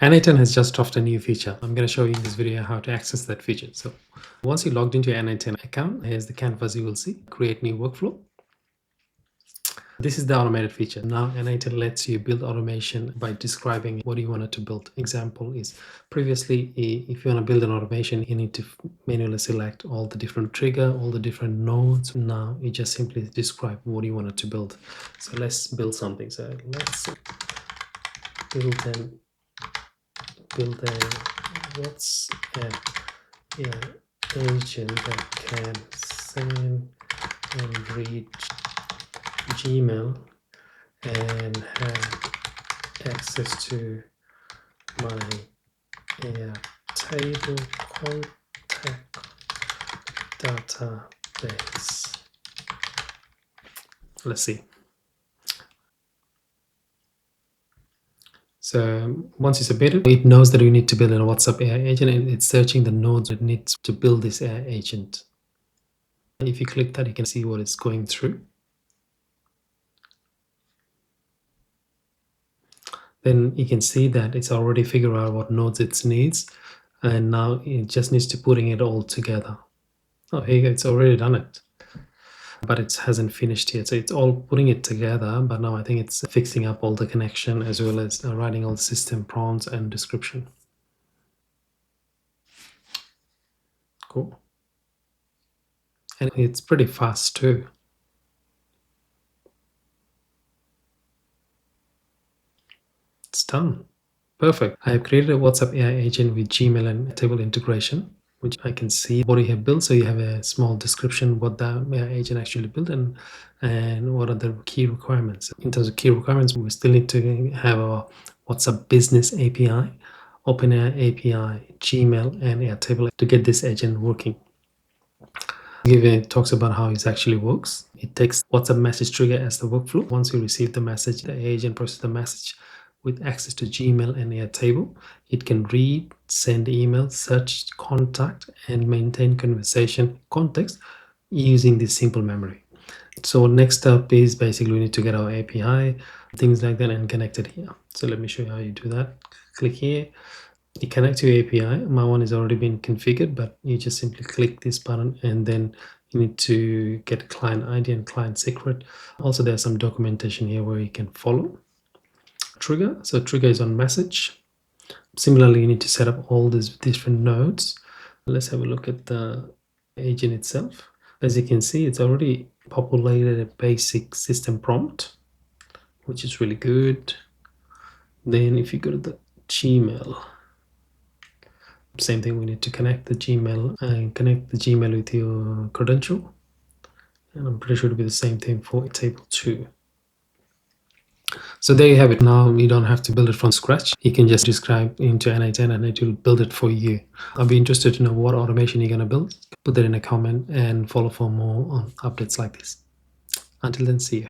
n8n has just dropped a new feature. I'm going to show you in this video how to access that feature. So once you logged into your n8n account, here's the canvas you will see. Create new workflow. This is the automated feature. Now n8n lets you build automation by describing what you wanted to build. Example is previously, if you want to build an automation, you need to manually select all the different trigger, all the different nodes. Now you just simply describe what you wanted to build. So let's build something. So let's build a WhatsApp agent that can send and read Gmail and have access to my table contact database. Let's see. So once you submit it, it knows that you need to build a WhatsApp AI agent, and it's searching the nodes it needs to build this AI agent. If you click that, you can see what it's going through. Then you can see that it's already figured out what nodes it needs, and now it just needs to putting it all together. Oh, here you go, it's already done it, but it hasn't finished yet. So it's all putting it together, but now I think it's fixing up all the connection as well as writing all the system prompts and description. Cool. And it's pretty fast too. It's done. Perfect. I have created a WhatsApp AI agent with Gmail and table integration, which I can see what you have built. So you have a small description what the AI agent actually built and what are the key requirements. In terms of key requirements, we still need to have a WhatsApp business API, OpenAI API, Gmail, and Airtable to get this agent working. It talks about how it actually works. It takes WhatsApp message trigger as the workflow. Once you receive the message, the agent processes the message with access to Gmail and Airtable. It can read, send email, search, contact, and maintain conversation context using this simple memory. So next up is basically we need to get our API, things like that, and connect it here. So let me show you how you do that. Click here. You connect to your API. My one has already been configured, but you just simply click this button and then you need to get client ID and client secret. Also, there's some documentation here where you can follow. Trigger. So trigger is on message. Similarly, you need to set up all these different nodes. Let's have a look at the agent itself. As you can see, it's already populated a basic system prompt, which is really good. Then if you go to the Gmail, same thing, we need to connect the Gmail and connect the Gmail with your credential. And I'm pretty sure it'll be the same thing for table 2. So there you have it. Now you don't have to build it from scratch. You can just describe into n8n and it will build it for you. I'll be interested to know what automation you're going to build. Put that in a comment and follow for more on updates like this. Until then, see you.